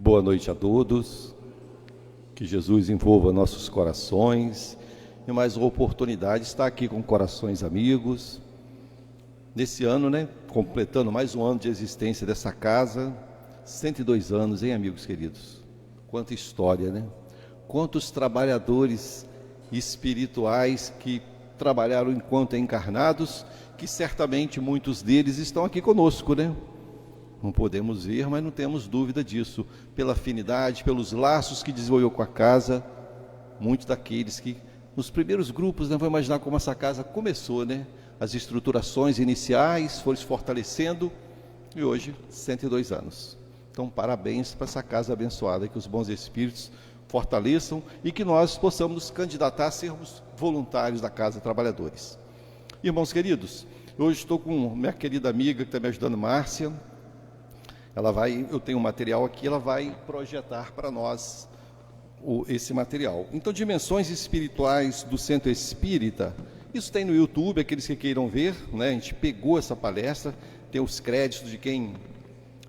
Boa noite a todos, que Jesus envolva nossos corações e mais uma oportunidade de estar aqui com corações amigos, nesse ano, completando mais um ano de existência dessa casa, 102 anos, hein, amigos queridos? Quanta história, Quantos trabalhadores espirituais que trabalharam enquanto encarnados, que certamente muitos deles estão aqui conosco, Não podemos ver, mas não temos dúvida disso, pela afinidade, pelos laços que desenvolveu com a casa, muitos daqueles que, nos primeiros grupos, vão imaginar como essa casa começou, As estruturações iniciais foram se fortalecendo, e hoje, 102 anos. Então, parabéns para essa casa abençoada, que os bons espíritos fortaleçam e que nós possamos nos candidatar a sermos voluntários da Casa Trabalhadores. Irmãos queridos, hoje estou com minha querida amiga que está me ajudando, Márcia. Eu tenho um material aqui, ela vai projetar para nós esse material. Então, dimensões espirituais do Centro Espírita, isso tem no YouTube, aqueles que queiram ver, A gente pegou essa palestra, tem os créditos de quem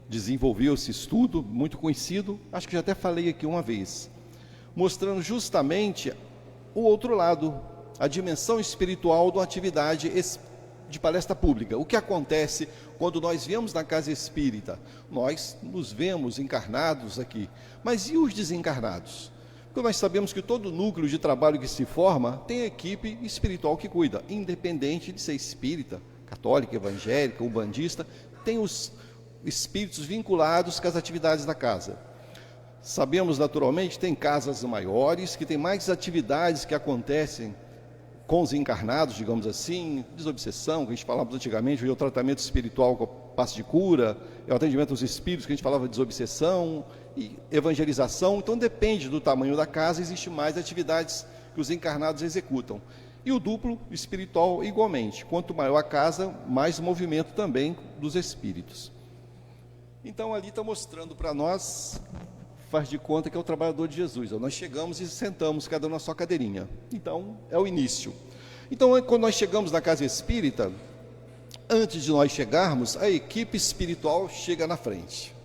desenvolveu esse estudo, muito conhecido, acho que já até falei aqui uma vez, mostrando justamente o outro lado, a dimensão espiritual de uma atividade de palestra pública. O que acontece quando nós viemos na casa espírita? Nós nos vemos encarnados aqui, mas e os desencarnados? Porque nós sabemos que todo núcleo de trabalho que se forma tem equipe espiritual que cuida, independente de ser espírita, católica, evangélica, umbandista, tem os espíritos vinculados com as atividades da casa. Sabemos naturalmente, tem casas maiores, que tem mais atividades que acontecem com os encarnados, digamos assim, desobsessão, que a gente falava antigamente, o tratamento espiritual com o passe de cura, o atendimento aos espíritos, que a gente falava de desobsessão, e evangelização. Então depende do tamanho da casa, existe mais atividades que os encarnados executam. E o duplo espiritual igualmente, quanto maior a casa, mais movimento também dos espíritos. Então ali está mostrando para nós, faz de conta que é o trabalhador de Jesus. Nós chegamos e sentamos, cada um na sua cadeirinha. Então, é o início. Então, quando nós chegamos na casa espírita, antes de nós chegarmos, a equipe espiritual chega na frente,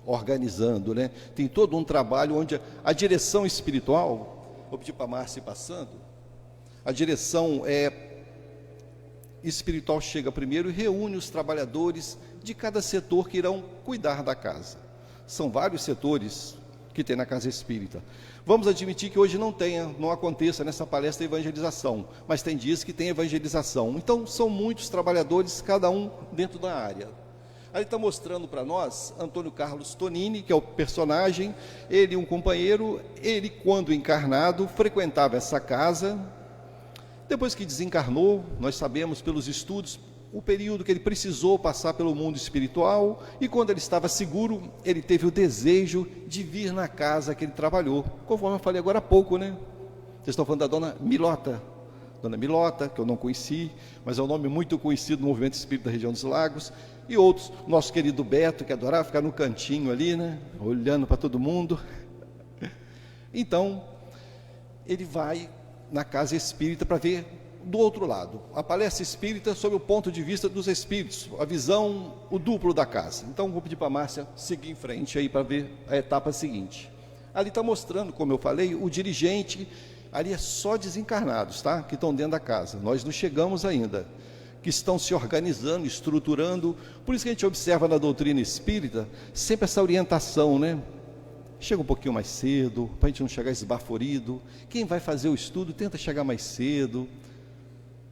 organizando, Tem todo um trabalho onde a direção espiritual, vou pedir para a Márcia ir passando, a direção espiritual chega primeiro e reúne os trabalhadores de cada setor que irão cuidar da casa. São vários setores que tem na casa espírita. Vamos admitir que hoje não aconteça nessa palestra evangelização, mas tem dias que tem evangelização. Então, são muitos trabalhadores, cada um dentro da área. Aí está mostrando para nós Antônio Carlos Tonini, que é o personagem, ele um companheiro, ele quando encarnado frequentava essa casa. Depois que desencarnou, nós sabemos pelos estudos o período que ele precisou passar pelo mundo espiritual, e quando ele estava seguro, ele teve o desejo de vir na casa que ele trabalhou, conforme eu falei agora há pouco, Vocês estão falando da Dona Milota, que eu não conheci, mas é um nome muito conhecido no movimento espírita da região dos Lagos, e outros, nosso querido Beto, que adorava ficar no cantinho ali, olhando para todo mundo. Então, ele vai na casa espírita para ver do outro lado, a palestra espírita sob o ponto de vista dos espíritos, a visão, o duplo da casa. Então vou pedir para a Márcia seguir em frente aí para ver a etapa seguinte. Ali está mostrando, como eu falei, o dirigente, ali é só desencarnados, que estão dentro da casa, nós não chegamos ainda, que estão se organizando, estruturando. Por isso que a gente observa na doutrina espírita sempre essa orientação, Chega um pouquinho mais cedo, para a gente não chegar esbaforido. Quem vai fazer o estudo, tenta chegar mais cedo.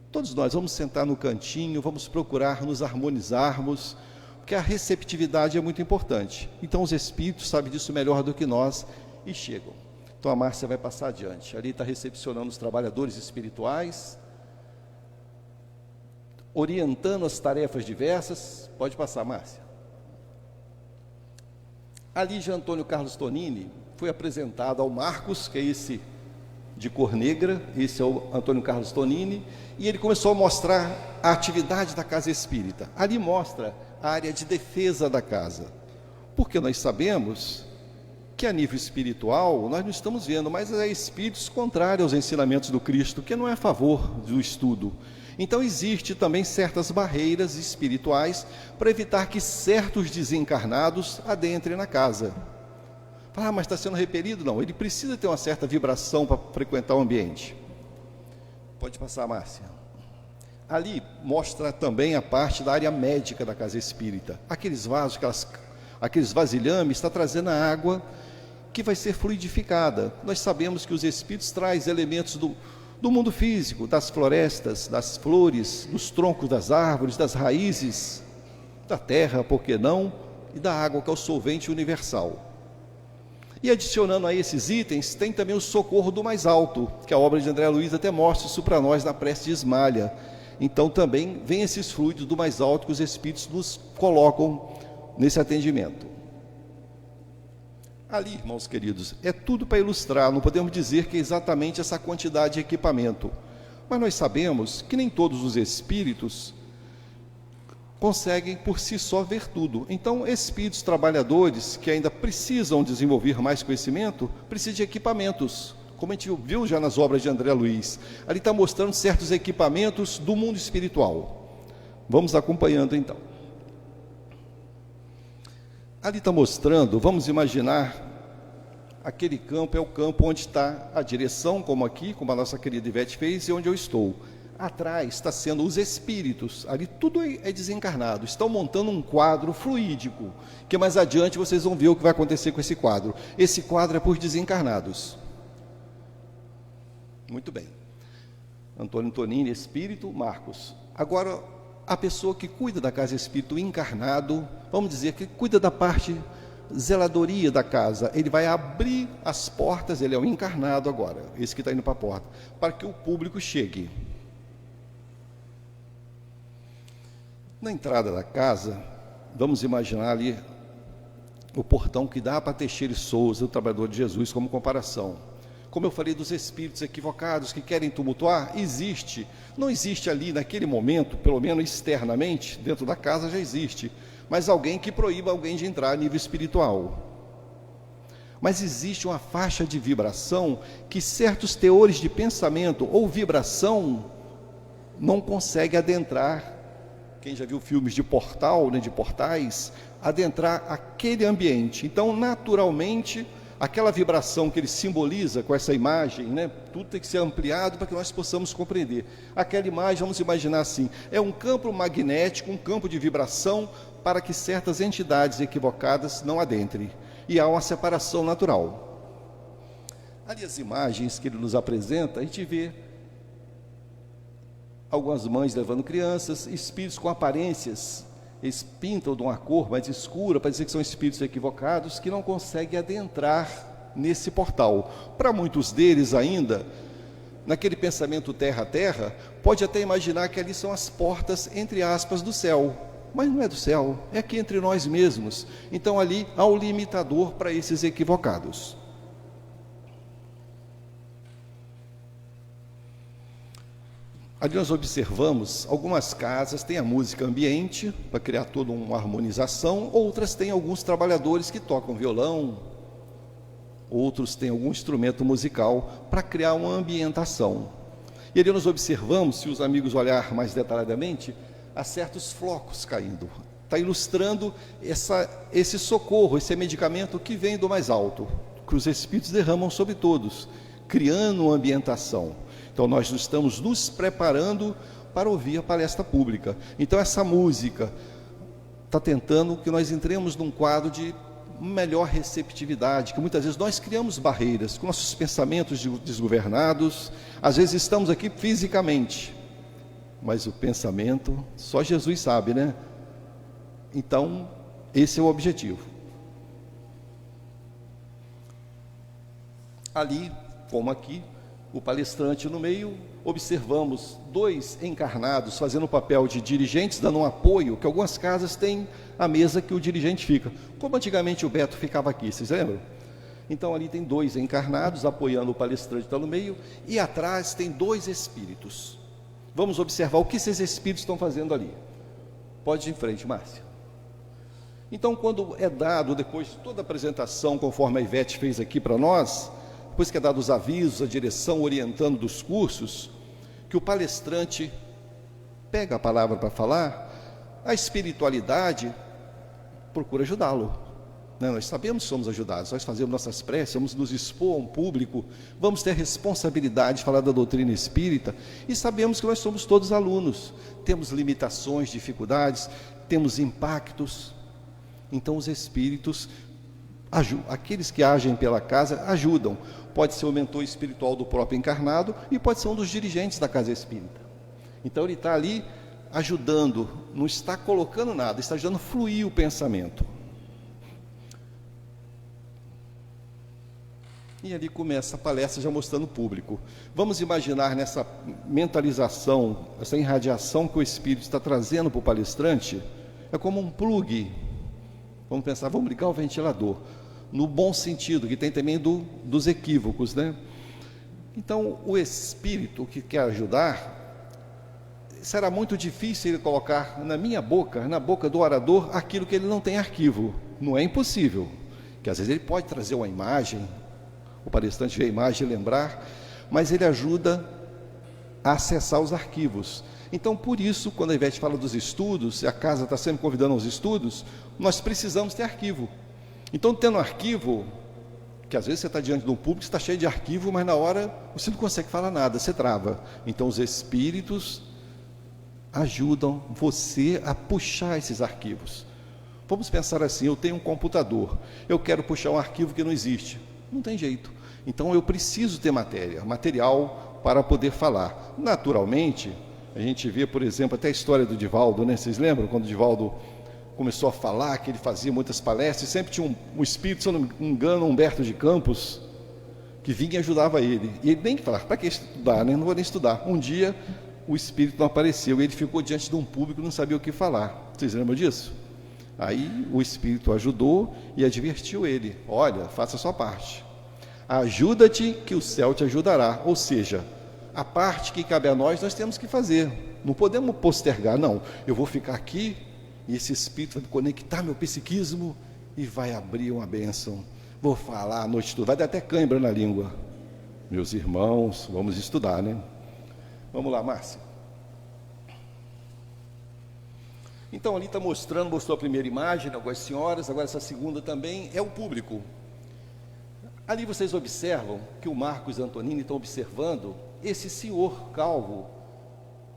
Todos nós vamos sentar no cantinho, vamos procurar nos harmonizarmos, porque a receptividade é muito importante. Então os espíritos sabem disso melhor do que nós e chegam. Então a Márcia vai passar adiante. Ali está recepcionando os trabalhadores espirituais, orientando as tarefas diversas. Pode passar, Márcia. Ali já Antônio Carlos Tonini foi apresentado ao Marcos, que é esse de cor negra, esse é o Antônio Carlos Tonini, e ele começou a mostrar a atividade da casa espírita. Ali mostra a área de defesa da casa, porque nós sabemos que a nível espiritual nós não estamos vendo, mas há espíritos contrários aos ensinamentos do Cristo, que não é a favor do estudo. Então existe também certas barreiras espirituais para evitar que certos desencarnados adentrem na casa. Ah, mas está sendo repelido? Não, ele precisa ter uma certa vibração para frequentar o ambiente. Pode passar, Márcia. Ali mostra também a parte da área médica da casa espírita. Aqueles vasos, aqueles vasilhames, está trazendo a água que vai ser fluidificada. Nós sabemos que os espíritos trazem elementos do mundo físico, das florestas, das flores, dos troncos das árvores, das raízes, da terra, por que não, e da água, que é o solvente universal. E adicionando a esses itens, tem também o socorro do mais alto, que a obra de André Luiz até mostra isso para nós na prece de Ismalha. Então também vem esses fluidos do mais alto que os espíritos nos colocam nesse atendimento. Ali, irmãos queridos, é tudo para ilustrar, não podemos dizer que é exatamente essa quantidade de equipamento, mas nós sabemos que nem todos os espíritos conseguem por si só ver tudo. Então, espíritos trabalhadores que ainda precisam desenvolver mais conhecimento, precisam de equipamentos, como a gente viu já nas obras de André Luiz. Ali está mostrando certos equipamentos do mundo espiritual. Vamos acompanhando então. Ali está mostrando, vamos imaginar, aquele campo é o campo onde está a direção, como aqui, como a nossa querida Ivete fez, e onde eu estou. Atrás está sendo os espíritos, ali tudo é desencarnado, estão montando um quadro fluídico, que mais adiante vocês vão ver o que vai acontecer com esse quadro. Esse quadro é por desencarnados. Muito bem. Antônio Tonini, espírito, Marcos. Agora, a pessoa que cuida da casa espírito encarnado, vamos dizer que cuida da parte zeladoria da casa, ele vai abrir as portas, ele é o encarnado agora, esse que está indo para a porta, para que o público chegue. Na entrada da casa, vamos imaginar ali o portão que dá para Teixeira e Souza, o trabalhador de Jesus, como comparação. Como eu falei dos espíritos equivocados que querem tumultuar, não existe ali naquele momento, pelo menos externamente, dentro da casa já existe, mas alguém que proíba alguém de entrar a nível espiritual. Mas existe uma faixa de vibração que certos teores de pensamento ou vibração não conseguem adentrar. Quem já viu filmes de portal, né, de portais, adentrar aquele ambiente. Então, naturalmente, aquela vibração que ele simboliza com essa imagem, né, tudo tem que ser ampliado para que nós possamos compreender. Aquela imagem, vamos imaginar assim, é um campo magnético, um campo de vibração para que certas entidades equivocadas não adentrem. E há uma separação natural. Ali as imagens que ele nos apresenta, a gente vê algumas mães levando crianças, espíritos com aparências, eles pintam de uma cor mais escura para dizer que são espíritos equivocados que não conseguem adentrar nesse portal. Para muitos deles ainda, naquele pensamento terra a terra, pode até imaginar que ali são as portas, entre aspas, do céu, mas não é do céu, é aqui entre nós mesmos. Então ali há um limitador para esses equivocados. Ali nós observamos, algumas casas têm a música ambiente, para criar toda uma harmonização, outras têm alguns trabalhadores que tocam violão, outros têm algum instrumento musical para criar uma ambientação. E ali nós observamos, se os amigos olharem mais detalhadamente, há certos flocos caindo. Está ilustrando esse socorro, esse medicamento que vem do mais alto, que os espíritos derramam sobre todos, criando uma ambientação. Então nós estamos nos preparando para ouvir a palestra pública. Então essa música está tentando que nós entremos num quadro de melhor receptividade, que muitas vezes nós criamos barreiras com nossos pensamentos desgovernados. Às vezes estamos aqui fisicamente, mas o pensamento só Jesus sabe, né? Então esse é o objetivo. Ali, como aqui, o palestrante no meio, observamos dois encarnados fazendo o papel de dirigentes, dando um apoio, que algumas casas têm a mesa que o dirigente fica, como antigamente o Beto ficava aqui, vocês lembram? Então ali tem dois encarnados apoiando o palestrante que está no meio, e atrás tem dois espíritos. Vamos observar o que esses espíritos estão fazendo ali. Pode ir em frente, Márcia. Então, quando é dado, depois de toda a apresentação, conforme a Ivete fez aqui para nós, depois que é dado os avisos, a direção orientando dos cursos, que o palestrante pega a palavra para falar, a espiritualidade procura ajudá-lo. Não, nós sabemos que somos ajudados, nós fazemos nossas preces, vamos nos expor a um público, vamos ter responsabilidade de falar da doutrina espírita, e sabemos que nós somos todos alunos, temos limitações, dificuldades, temos impactos. Então os espíritos aqueles que agem pela casa ajudam. Pode ser o mentor espiritual do próprio encarnado e pode ser um dos dirigentes da casa espírita. Então ele está ali ajudando, não está colocando nada, está ajudando a fluir o pensamento. E ali começa a palestra já mostrando o público. Vamos imaginar nessa mentalização, essa irradiação que o espírito está trazendo para o palestrante, é como um plugue. Vamos pensar, vamos ligar o ventilador, no bom sentido, que tem também dos equívocos, né? Então, o espírito que quer ajudar, será muito difícil ele colocar na minha boca, na boca do orador, aquilo que ele não tem arquivo. Não é impossível, que às vezes ele pode trazer uma imagem, o palestrante vê a imagem e lembrar, mas ele ajuda a acessar os arquivos. Então, por isso, quando a Ivete fala dos estudos, a casa está sempre convidando aos estudos, nós precisamos ter arquivo. Então, tendo arquivo, que às vezes você está diante de um público, está cheio de arquivo, mas na hora você não consegue falar nada, você trava. Então, os espíritos ajudam você a puxar esses arquivos. Vamos pensar assim, eu tenho um computador, eu quero puxar um arquivo que não existe. Não tem jeito. Então, eu preciso ter material para poder falar. Naturalmente, a gente vê, por exemplo, até a história do Divaldo, né? Vocês lembram quando o Divaldo começou a falar, que ele fazia muitas palestras, e sempre tinha um espírito, se eu não me engano, Humberto de Campos, que vinha e ajudava ele. E ele nem falava, para que estudar, né? Não vou nem estudar. Um dia, o espírito não apareceu, e ele ficou diante de um público e não sabia o que falar. Vocês lembram disso? Aí o espírito ajudou e advertiu ele: olha, faça a sua parte. Ajuda-te que o céu te ajudará. Ou seja, a parte que cabe a nós temos que fazer. Não podemos postergar, não. Eu vou ficar aqui e esse espírito vai conectar meu psiquismo e vai abrir uma bênção. Vou falar a noite toda, vai dar até cãibra na língua. Meus irmãos, vamos estudar, né? Vamos lá, Márcia. Então ali está mostrou a primeira imagem, algumas senhoras, agora essa segunda também é o público. Ali vocês observam que o Marcos e a Antonini estão observando esse senhor calvo,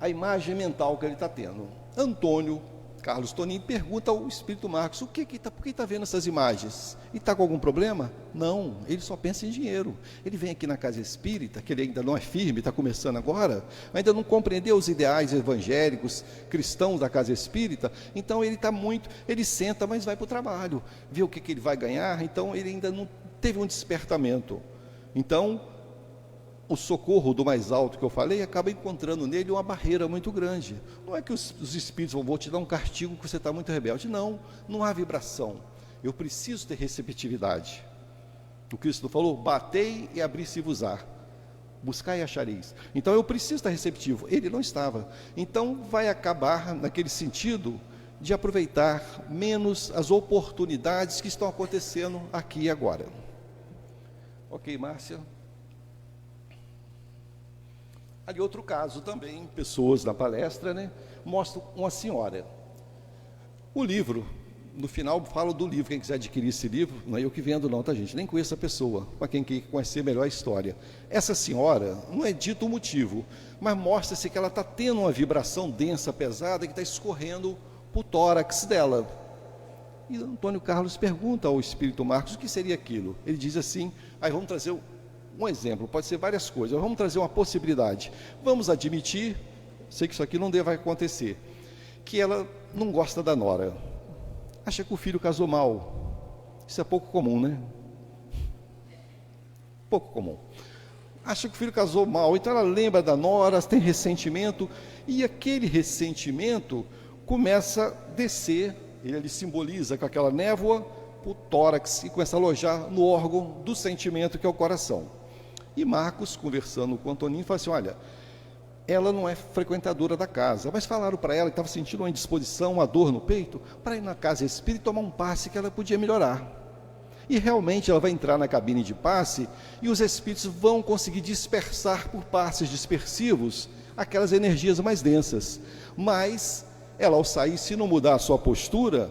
a imagem mental que ele está tendo. Antônio Carlos Tonini pergunta ao espírito Marcos: por que está vendo essas imagens? E está com algum problema? Não, ele só pensa em dinheiro. Ele vem aqui na casa espírita, que ele ainda não é firme, está começando agora, ainda não compreendeu os ideais evangélicos, cristãos da casa espírita, então ele senta, mas vai para o trabalho, vê o que ele vai ganhar, então ele ainda não teve um despertamento. Então, o socorro do mais alto que eu falei acaba encontrando nele uma barreira muito grande. Não é que os espíritos vão te dar um castigo porque você está muito rebelde. Não há vibração. Eu preciso ter receptividade. O Cristo falou: batei e abri-se-vos-á, buscai e achareis. Então eu preciso estar receptivo. Ele não estava. Então vai acabar naquele sentido de aproveitar menos as oportunidades que estão acontecendo aqui e agora. Ok, Márcia? Ali outro caso também, pessoas na palestra, né? Mostram uma senhora. O livro, no final falo do livro, quem quiser adquirir esse livro, não é eu que vendo não, tá gente? Nem conheço a pessoa, para quem quer conhecer melhor a história. Essa senhora, não é dito o motivo, mas mostra-se que ela está tendo uma vibração densa, pesada, que está escorrendo para o tórax dela. E Antônio Carlos pergunta ao espírito Marcos o que seria aquilo. Ele diz assim, aí vamos trazer um exemplo, pode ser várias coisas, vamos trazer uma possibilidade. Vamos admitir, sei que isso aqui não deve acontecer, que ela não gosta da nora, acha que o filho casou mal. Isso é pouco comum, né? Pouco comum. Acha que o filho casou mal, então ela lembra da nora, tem ressentimento, e aquele ressentimento começa a descer, ele simboliza com aquela névoa o tórax e começa a alojar no órgão do sentimento, que é o coração. E Marcos, conversando com o Antoninho, fala assim: olha, ela não é frequentadora da casa, mas falaram para ela que estava sentindo uma indisposição, uma dor no peito, para ir na casa espírita tomar um passe que ela podia melhorar. E realmente ela vai entrar na cabine de passe e os espíritos vão conseguir dispersar por passes dispersivos aquelas energias mais densas. Mas ela, ao sair, se não mudar a sua postura,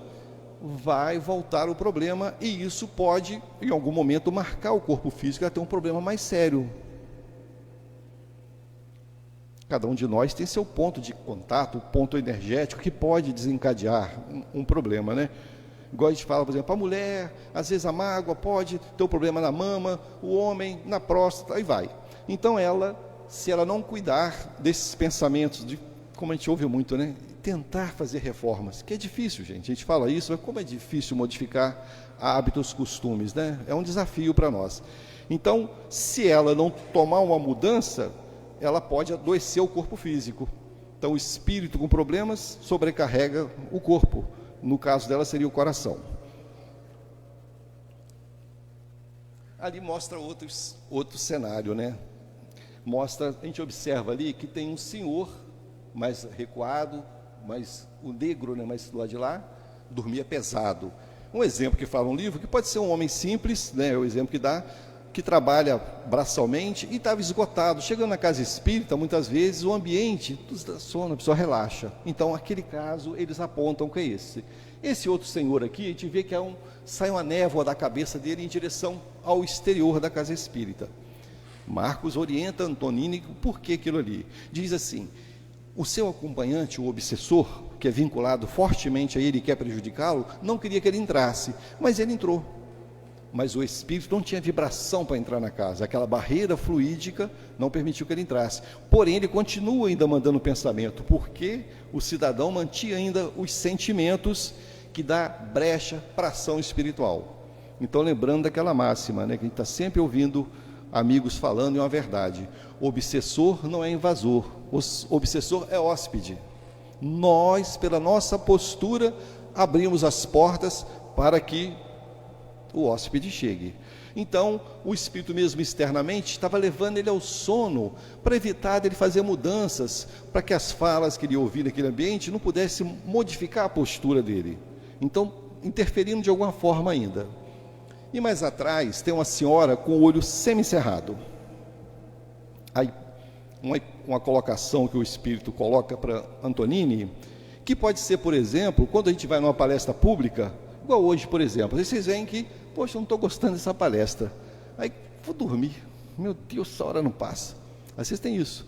vai voltar o problema, e isso pode, em algum momento, marcar o corpo físico a ter um problema mais sério. Cada um de nós tem seu ponto de contato, o ponto energético que pode desencadear um problema, né? Igual a gente fala, por exemplo, a mulher, às vezes a mágoa pode ter um problema na mama, o homem na próstata, aí vai. Então se ela não cuidar desses pensamentos, como a gente ouve muito, né? Tentar fazer reformas, que é difícil, gente. A gente fala isso, mas como é difícil modificar hábitos, costumes, né? É um desafio para nós. Então, se ela não tomar uma mudança, ela pode adoecer o corpo físico. Então, o espírito com problemas sobrecarrega o corpo. No caso dela, seria o coração. Ali mostra outro cenário, né? A gente observa ali que tem um senhor mais recuado, mas o negro, né, mais do lado de lá, dormia pesado. Um exemplo que fala um livro, que pode ser um homem simples, né, é o exemplo que dá, que trabalha braçalmente e estava esgotado. Chegando na casa espírita, muitas vezes o ambiente dá sono, a pessoa relaxa. Então, aquele caso, eles apontam que é esse. Esse outro senhor aqui, a gente vê que sai uma névoa da cabeça dele em direção ao exterior da casa espírita. Marcos orienta Antonini por que aquilo ali. Diz assim: o seu acompanhante, o obsessor, que é vinculado fortemente a ele e quer prejudicá-lo, não queria que ele entrasse, mas ele entrou. Mas o espírito não tinha vibração para entrar na casa, aquela barreira fluídica não permitiu que ele entrasse. Porém, ele continua ainda mandando pensamento, porque o cidadão mantinha ainda os sentimentos que dá brecha para a ação espiritual. Então, lembrando daquela máxima, né, que a gente está sempre ouvindo amigos falando, é uma verdade: o obsessor não é invasor, o obsessor é hóspede. Nós, pela nossa postura, abrimos as portas para que o hóspede chegue. Então, o espírito mesmo externamente estava levando ele ao sono, para evitar dele fazer mudanças, para que as falas que ele ouvia naquele ambiente não pudessem modificar a postura dele. Então, interferindo de alguma forma ainda. E mais atrás tem uma senhora com o olho semicerrado. Aí, uma colocação que o espírito coloca para Antonini, que pode ser, por exemplo, quando a gente vai numa palestra pública, igual hoje, por exemplo, vocês veem que, poxa, eu não estou gostando dessa palestra, aí vou dormir, meu Deus, essa hora não passa. Às vezes tem isso,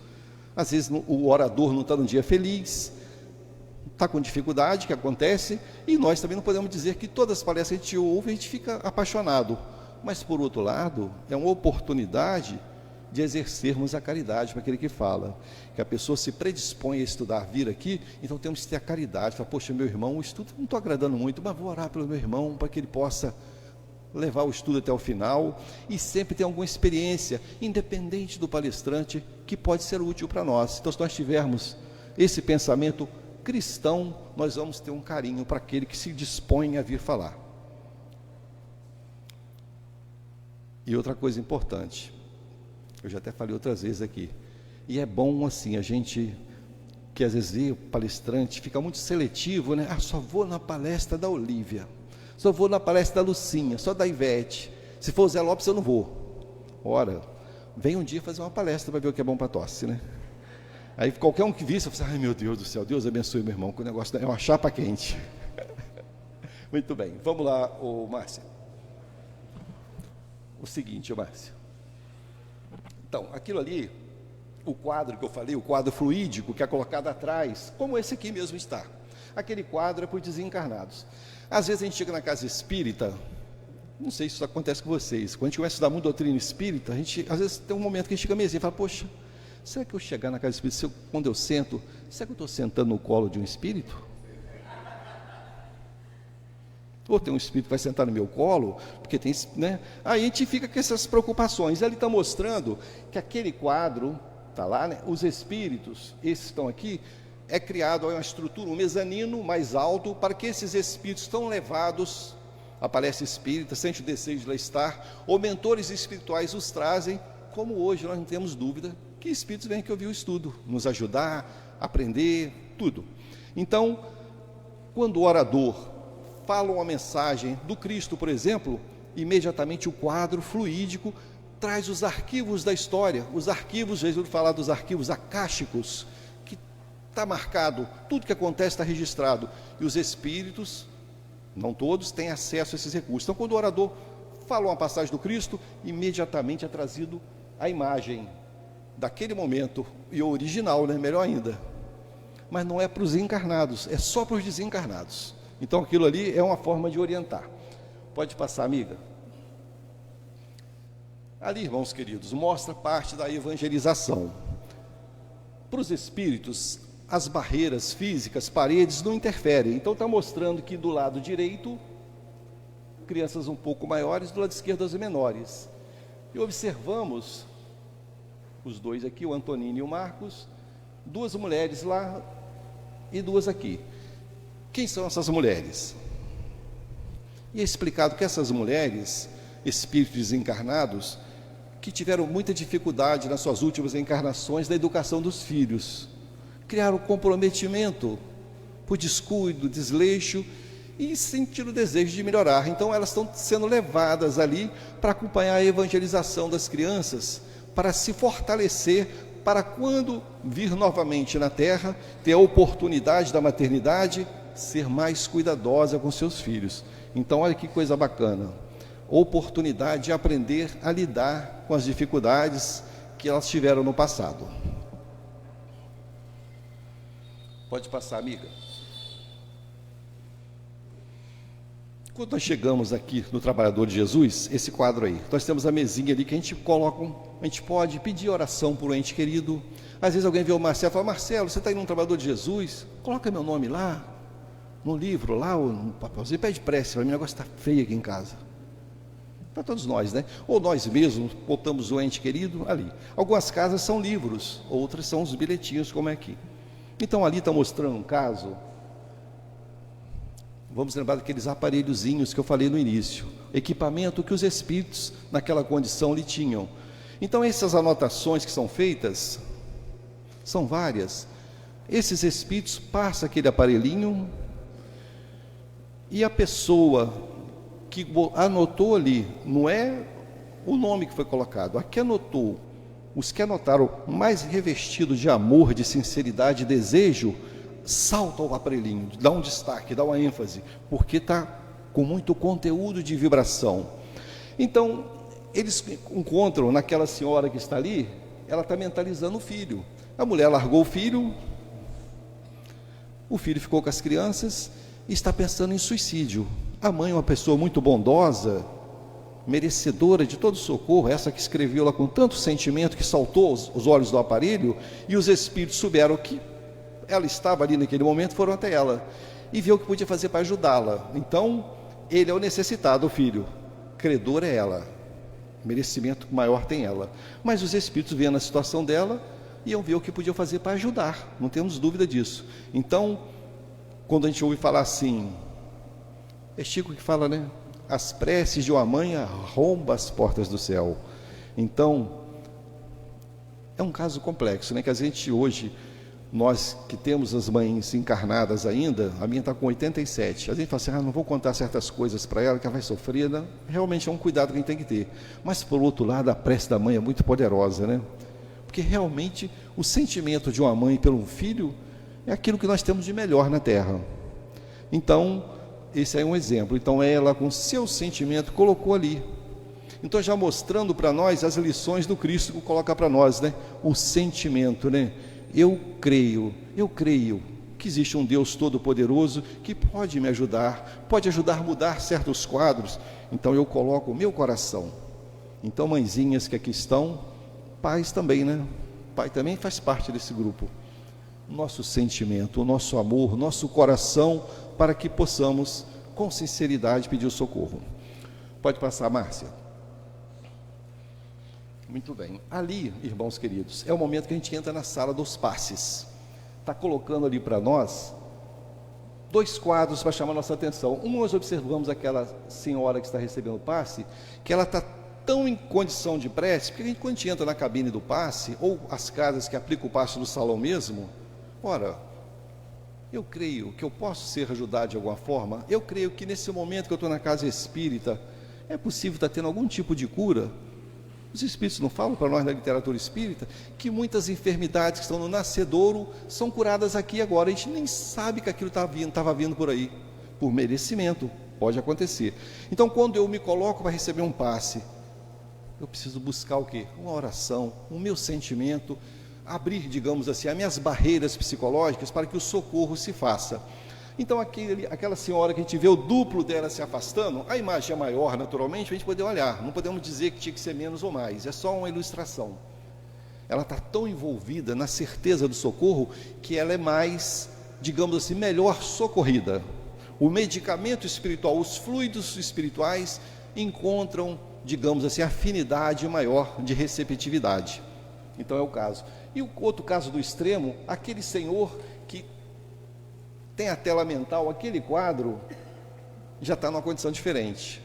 às vezes o orador não está num dia feliz, está com dificuldade, que acontece, e nós também não podemos dizer que todas as palestras que a gente ouve, a gente fica apaixonado, mas por outro lado, é uma oportunidade de exercermos a caridade para aquele que fala, que a pessoa se predispõe a estudar, vir aqui, então temos que ter a caridade, falar, poxa, meu irmão, o estudo não estou agradando muito, mas vou orar pelo meu irmão, para que ele possa levar o estudo até o final, e sempre tem alguma experiência, independente do palestrante, que pode ser útil para nós. Então, se nós tivermos esse pensamento cristão, nós vamos ter um carinho para aquele que se dispõe a vir falar. E outra coisa importante, eu já até falei outras vezes aqui, e é bom assim, a gente, que às vezes vê o palestrante, fica muito seletivo, né? Só vou na palestra da Olívia, só vou na palestra da Lucinha, só da Ivete, se for o Zé Lopes eu não vou. Ora, vem um dia fazer uma palestra para ver o que é bom para tosse, né? Aí qualquer um que visse, eu falo, ai meu Deus do céu, Deus abençoe meu irmão, que o negócio é uma chapa quente. Muito bem, vamos lá, Márcia. O seguinte, Márcia. Então, aquilo ali, o quadro que eu falei, o quadro fluídico que é colocado atrás, como esse aqui mesmo está. Aquele quadro é para os desencarnados. Às vezes a gente chega na casa espírita, não sei se isso acontece com vocês, quando a gente começa a estudar muito doutrina espírita, a gente, às vezes tem um momento que a gente chega meio e fala, poxa, será que eu chegar na casa espírita, quando eu sento, será que eu estou sentando no colo de um espírito? Ou tem um espírito que vai sentar no meu colo, porque tem, né? Aí a gente fica com essas preocupações. Ele está mostrando que aquele quadro, está lá, né? Os espíritos, esses que estão aqui, é criado uma estrutura, um mezanino mais alto, para que esses espíritos estão levados à palestra espírita, sente o desejo de lá estar, ou mentores espirituais os trazem, como hoje nós não temos dúvida, que espíritos vêm aqui ouvir o estudo, nos ajudar, aprender, tudo. Então, quando o orador fala uma mensagem do Cristo, por exemplo, imediatamente o quadro fluídico traz os arquivos da história, os arquivos, Jesus fala dos arquivos acásticos, que está marcado, tudo que acontece está registrado, e os espíritos Não todos têm acesso a esses recursos. Então, quando o orador fala uma passagem do Cristo, imediatamente é trazido a imagem daquele momento, e o original, né? Melhor ainda. Mas não é para os encarnados, é só para os desencarnados. Então, aquilo ali é uma forma de orientar. Pode passar, amiga. Ali, irmãos queridos, mostra parte da evangelização. Para os espíritos, as barreiras físicas, paredes, não interferem. Então está mostrando que do lado direito, crianças um pouco maiores, do lado esquerdo as menores. E observamos, os dois aqui, o Antonino e o Marcos, duas mulheres lá e duas aqui. Quem são essas mulheres? E é explicado que essas mulheres, espíritos desencarnados, que tiveram muita dificuldade nas suas últimas encarnações da educação dos filhos, criaram comprometimento por descuido, desleixo e sentiram o desejo de melhorar. Então elas estão sendo levadas ali para acompanhar a evangelização das crianças, para se fortalecer, para quando vir novamente na Terra, ter a oportunidade da maternidade, ser mais cuidadosa com seus filhos. Então olha que coisa bacana, oportunidade de aprender a lidar com as dificuldades que elas tiveram no passado. Pode passar, amiga. Quando nós chegamos aqui no Trabalhador de Jesus, esse quadro aí, nós temos a mesinha ali que a gente coloca, a gente pode pedir oração por um ente querido. Às vezes alguém vê o Marcelo e fala: Marcelo, você está indo no Trabalhador de Jesus? Coloca meu nome lá, no livro lá, ou no papelzinho, pede prece para mim, o negócio está feio aqui em casa. Para todos nós, né? Ou nós mesmos botamos o ente querido ali. Algumas casas são livros, outras são os bilhetinhos, como é aqui. Então ali está mostrando um caso. Vamos lembrar daqueles aparelhozinhos que eu falei no início, equipamento que os espíritos naquela condição lhe tinham. Então essas anotações que são feitas, são várias. Esses espíritos passam aquele aparelhinho e a pessoa que anotou ali, não é o nome que foi colocado, a que anotou, os que anotaram mais revestidos de amor, de sinceridade e desejo, salta o aparelhinho, dá um destaque, dá uma ênfase, porque está com muito conteúdo de vibração. Então, eles encontram naquela senhora que está ali, ela está mentalizando o filho. A mulher largou o filho ficou com as crianças e está pensando em suicídio. A mãe é uma pessoa muito bondosa, merecedora de todo socorro, essa que escreveu lá com tanto sentimento que saltou os olhos do aparelho, e os espíritos souberam que ela estava ali naquele momento, foram até ela e viu o que podia fazer para ajudá-la. Então, ele é o necessitado, o filho, credor é ela, merecimento maior tem ela. Mas os espíritos, vendo a situação dela, iam ver o que podiam fazer para ajudar, não temos dúvida disso. Então, quando a gente ouve falar assim, é Chico que fala, né? As preces de uma mãe arrombam as portas do céu. Então, é um caso complexo, né? Que a gente hoje, nós que temos as mães encarnadas ainda, a minha está com 87, a gente fala assim, não vou contar certas coisas para ela, que ela vai sofrer, né? Realmente é um cuidado que a gente tem que ter. Mas, por outro lado, a prece da mãe é muito poderosa, né? Porque realmente o sentimento de uma mãe pelo filho é aquilo que nós temos de melhor na Terra. Então, esse é um exemplo. Então ela, com seu sentimento, colocou ali. Então já mostrando para nós as lições do Cristo que coloca para nós, né? O sentimento, né? Eu creio que existe um Deus todo-poderoso que pode me ajudar, pode ajudar a mudar certos quadros. Então eu coloco o meu coração. Então, mãezinhas que aqui estão, pais também, né? Pai também faz parte desse grupo. Nosso sentimento, o nosso amor, nosso coração, para que possamos, com sinceridade, pedir o socorro. Pode passar, Márcia. Muito bem. Ali, irmãos queridos, é o momento que a gente entra na sala dos passes. Está colocando ali para nós dois quadros para chamar a nossa atenção. Um, nós observamos aquela senhora que está recebendo o passe, que ela está tão em condição de prece, porque quando a gente entra na cabine do passe, ou as casas que aplicam o passe no salão mesmo, ora, eu creio que eu posso ser ajudado de alguma forma, eu creio que nesse momento que eu estou na casa espírita, é possível estar tendo algum tipo de cura. Os espíritos não falam para nós na literatura espírita que muitas enfermidades que estão no nascedouro são curadas aqui agora, a gente nem sabe que aquilo estava vindo por aí. por merecimento, pode acontecer. Então, quando eu me coloco para receber um passe, eu preciso buscar o quê? Uma oração, o meu sentimento, abrir, digamos assim, as minhas barreiras psicológicas para que o socorro se faça. Então, aquela senhora que a gente vê o duplo dela se afastando, a imagem é maior, naturalmente, para a gente poder olhar. Não podemos dizer que tinha que ser menos ou mais, é só uma ilustração. Ela está tão envolvida na certeza do socorro que ela é mais, digamos assim, melhor socorrida. O medicamento espiritual, os fluidos espirituais encontram, digamos assim, afinidade maior de receptividade. Então é o caso. E o outro caso do extremo, aquele senhor que tem a tela mental, aquele quadro já está numa condição diferente.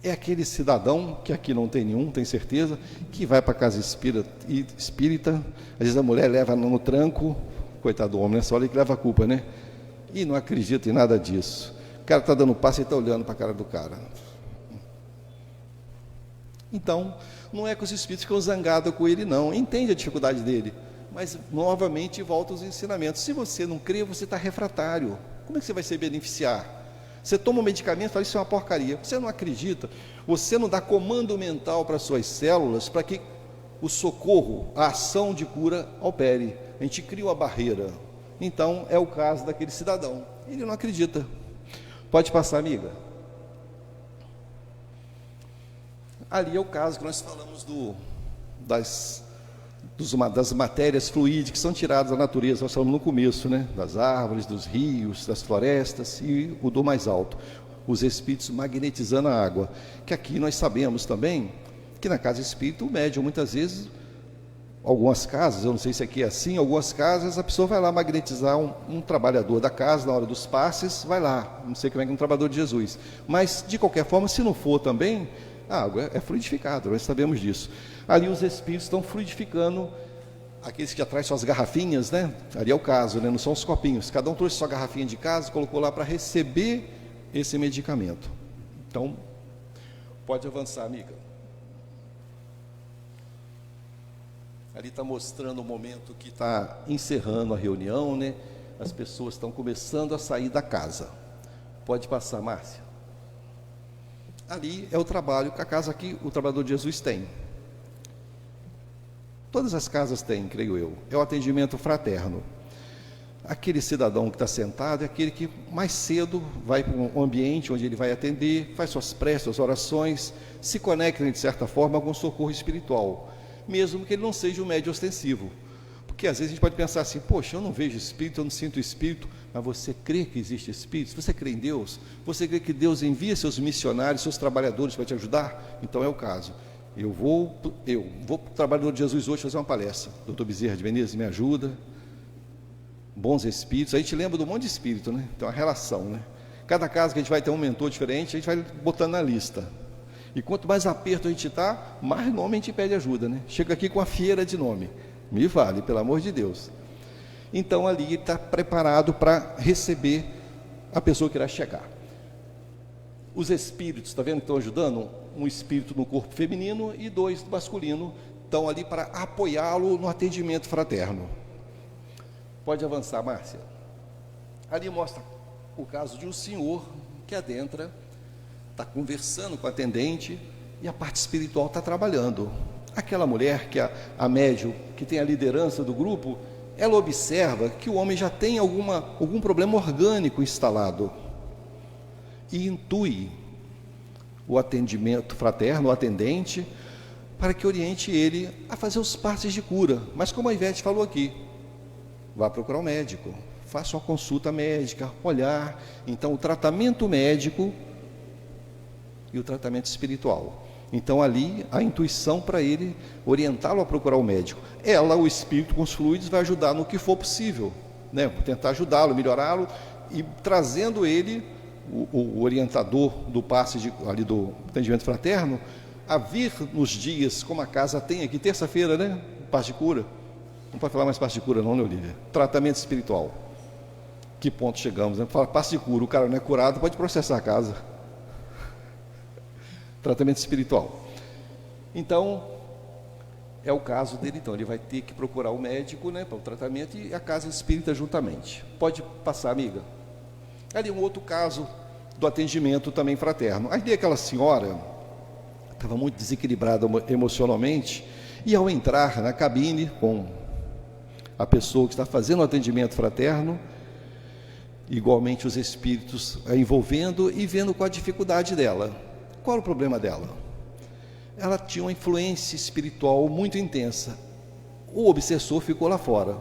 É aquele cidadão, que aqui não tem nenhum, tem certeza, que vai para a casa espírita, às vezes a mulher leva no tranco, coitado do homem, né? Só ele que leva a culpa, né? E não acredita em nada disso. O cara está dando passo e está olhando para a cara do cara. Então, não é que os espíritos ficam zangados com ele, não. Entende a dificuldade dele, mas novamente volta aos ensinamentos. Se você não crê, você está refratário. Como é que você vai se beneficiar? Você toma um medicamento e fala, isso é uma porcaria. Você não acredita, você não dá comando mental para as suas células para que o socorro, a ação de cura opere. A gente cria uma barreira. Então, é o caso daquele cidadão. Ele não acredita. Pode passar, amiga. Ali é o caso que nós falamos das matérias fluídicas que são tiradas da natureza. Nós falamos no começo, né? Das árvores, dos rios, das florestas e o do mais alto. Os espíritos magnetizando a água. Que aqui nós sabemos também que na casa espírita o médium muitas vezes, algumas casas, eu não sei se aqui é assim, algumas casas a pessoa vai lá magnetizar um trabalhador da casa na hora dos passes, vai lá, não sei como é que é um trabalhador de Jesus. Mas de qualquer forma, se não for também, a água é fluidificada, nós sabemos disso. Ali os espíritos estão fluidificando, aqueles que já trazem suas garrafinhas, né? Ali é o caso, né? Não são os copinhos. Cada um trouxe sua garrafinha de casa, colocou lá para receber esse medicamento. Então, pode avançar, amiga. Ali está mostrando o momento que está encerrando a reunião, né? As pessoas estão começando a sair da casa. Pode passar, Márcia. Ali é o trabalho que a casa aqui, o trabalhador de Jesus tem. Todas as casas têm, creio eu. É o atendimento fraterno. Aquele cidadão que está sentado é aquele que mais cedo vai para um ambiente onde ele vai atender, faz suas preces, suas orações, se conecta de certa forma com o socorro espiritual, mesmo que ele não seja um médium ostensivo. Porque às vezes a gente pode pensar assim, poxa, eu não vejo espírito, eu não sinto espírito, mas você crê que existe espírito? Você crê em Deus? Você crê que Deus envia seus missionários, seus trabalhadores para te ajudar? Então é o caso. Eu vou para o trabalhador de Jesus hoje fazer uma palestra. Dr. Bezerra de Menezes me ajuda. Bons espíritos. A gente lembra do monte de espírito, né? Tem uma relação, né? Cada casa que a gente vai ter um mentor diferente, a gente vai botando na lista. E quanto mais aperto a gente está, mais nome a gente pede ajuda, né? Chega aqui com a fiera de nome. Me vale, pelo amor de Deus. Então ali ele está preparado para receber a pessoa que irá chegar. Os espíritos, está vendo que estão ajudando? Um espírito no corpo feminino e 2 no masculino, estão ali para apoiá-lo no atendimento fraterno. Pode avançar, Márcia. Ali mostra o caso de um senhor que adentra, está conversando com a atendente e a parte espiritual está trabalhando. Aquela mulher que a médium, que tem a liderança do grupo, ela observa que o homem já tem algum problema orgânico instalado e intui o atendimento fraterno, o atendente, para que oriente ele a fazer os passes de cura. Mas como a Ivete falou aqui, vá procurar um médico, faça uma consulta médica, olhar. Então o tratamento médico e o tratamento espiritual. Então ali a intuição para ele orientá-lo a procurar o médico. Ela, o espírito com os fluidos, vai ajudar no que for possível, né? Tentar ajudá-lo, melhorá-lo e trazendo ele, o orientador do passe ali do atendimento fraterno, a vir nos dias, como a casa tem aqui, terça-feira, né? Passe de cura. Não pode falar mais passe de cura não, né, Olívia? Tratamento espiritual. Que ponto chegamos, né? Fala passe de cura, o cara não é curado, pode processar a casa. Tratamento espiritual. Então, é o caso dele, então, ele vai ter que procurar o médico, né, para o tratamento e a casa espírita juntamente. Pode passar, amiga. Ali um outro caso do atendimento também fraterno. Ali aquela senhora estava muito desequilibrada emocionalmente, e ao entrar na cabine com a pessoa que está fazendo o atendimento fraterno, igualmente os espíritos a envolvendo e vendo qual a dificuldade dela. Qual era o problema dela? Ela tinha uma influência espiritual muito intensa. O obsessor ficou lá fora.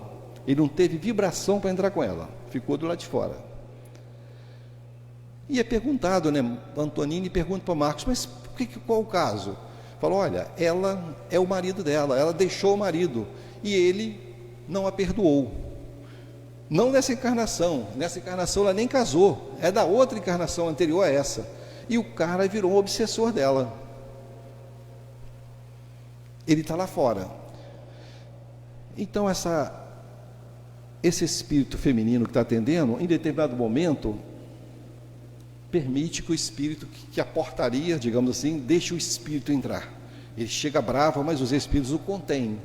Ele não teve vibração para entrar com ela. Ficou do lado de fora. E é perguntado, né? Antonini pergunta para Marcos, mas qual o caso? Falou, olha, ela é o marido dela, ela deixou o marido e ele não a perdoou. Não nessa encarnação ela nem casou, é da outra encarnação anterior a essa. E o cara virou um obsessor dela. Ele está lá fora. Então esse espírito feminino que está atendendo, em determinado momento, permite que o espírito, que a portaria, digamos assim, deixe o espírito entrar. Ele chega bravo, mas os espíritos o contêm.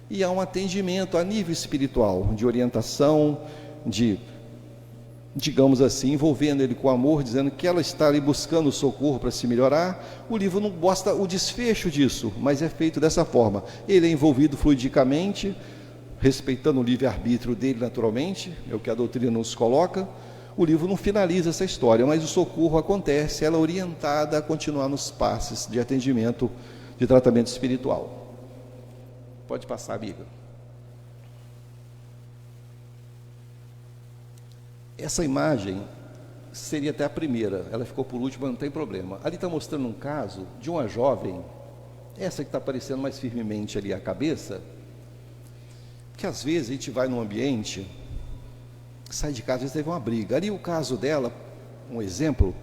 E há um atendimento a nível espiritual, de orientação, digamos assim, envolvendo ele com amor, dizendo que ela está ali buscando socorro para se melhorar. O livro não mostra o desfecho disso, mas é feito dessa forma. Ele é envolvido fluidicamente, respeitando o livre-arbítrio dele naturalmente, é o que a doutrina nos coloca. O livro não finaliza essa história, mas o socorro acontece, ela é orientada a continuar nos passes de atendimento, de tratamento espiritual. Pode passar, amiga. Essa imagem seria até a primeira, ela ficou por último, mas não tem problema. Ali está mostrando um caso de uma jovem, essa que está aparecendo mais firmemente ali a cabeça, que às vezes a gente vai num ambiente, sai de casa, às vezes teve uma briga. Ali o caso dela, um exemplo,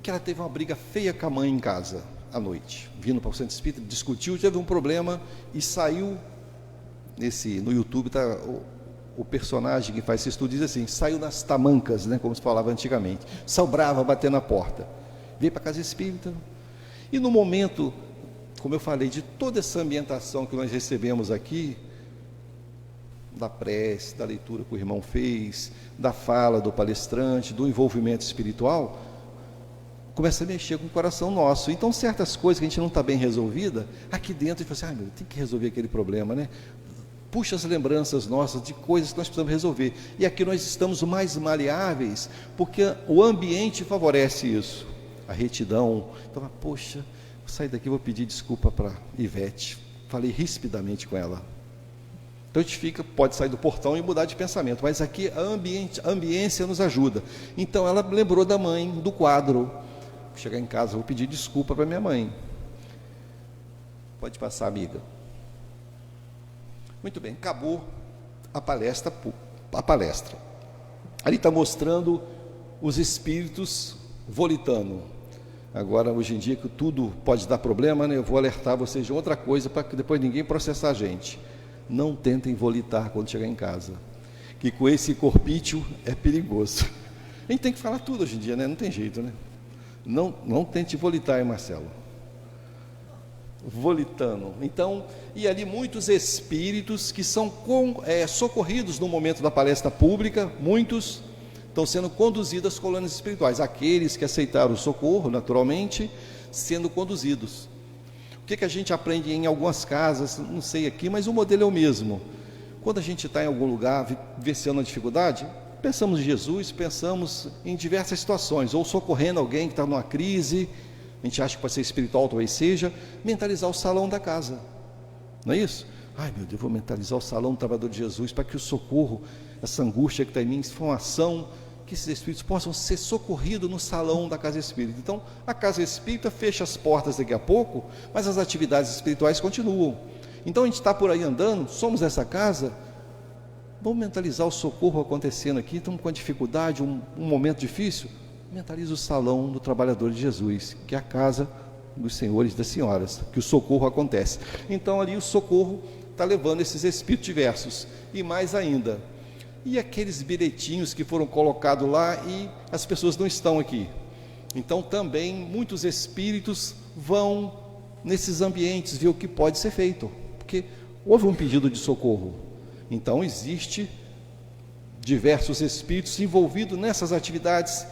que ela teve uma briga feia com a mãe em casa, à noite, vindo para o centro espírita, discutiu, teve um problema e saiu, no YouTube está o personagem que faz esse estudo, diz assim, saiu nas tamancas, né, como se falava antigamente, saiu brava, batendo na porta, veio para a casa espírita, e no momento, como eu falei, de toda essa ambientação que nós recebemos aqui, da prece, da leitura que o irmão fez, da fala do palestrante, do envolvimento espiritual, começa a mexer com o coração nosso. Então certas coisas que a gente não está bem resolvida, aqui dentro a gente fala assim, meu, tem que resolver aquele problema, né? Puxa as lembranças nossas de coisas que nós precisamos resolver, e aqui nós estamos mais maleáveis, porque o ambiente favorece isso, a retidão. Então, poxa, vou sair daqui, vou pedir desculpa para Ivete, falei rispidamente com ela. Então a gente pode sair do portão e mudar de pensamento, mas aqui a ambiência nos ajuda. Então ela lembrou da mãe, do quadro. Chegar em casa, vou pedir desculpa para minha mãe. Pode passar, amiga. Muito bem, acabou a palestra. Ali está mostrando os espíritos volitando. Agora, hoje em dia, que tudo pode dar problema, né? Eu vou alertar vocês de outra coisa, para que depois ninguém processar a gente. Não tentem volitar quando chegar em casa, que com esse corpício é perigoso. A gente tem que falar tudo hoje em dia, né? Não tem jeito, né? Não tente volitar, hein, Marcelo? Volitando. Então, e ali muitos espíritos que são socorridos no momento da palestra pública, muitos estão sendo conduzidos às colônias espirituais, aqueles que aceitaram o socorro, naturalmente, sendo conduzidos. O que a gente aprende em algumas casas, não sei aqui, mas o modelo é o mesmo. Quando a gente está em algum lugar, vivenciando uma dificuldade, pensamos em Jesus, pensamos em diversas situações, ou socorrendo alguém que está numa crise, a gente acha que pode ser espiritual, talvez seja, mentalizar o salão da casa, não é isso? Ai meu Deus, vou mentalizar o salão do trabalhador de Jesus, para que o socorro, essa angústia que está em mim, se for uma ação, que esses espíritos possam ser socorridos no salão da casa espírita. Então, a casa espírita fecha as portas daqui a pouco, mas as atividades espirituais continuam. Então, a gente está por aí andando, somos essa casa, vamos mentalizar o socorro acontecendo aqui, estamos com a dificuldade, um momento difícil, mentaliza o salão do trabalhador de Jesus, que é a casa dos senhores e das senhoras, que o socorro acontece. Então, ali o socorro está levando esses espíritos diversos, e mais ainda, e aqueles bilhetinhos que foram colocados lá e as pessoas não estão aqui. Então também muitos espíritos vão nesses ambientes ver o que pode ser feito, porque houve um pedido de socorro. Então existe diversos espíritos envolvidos nessas atividades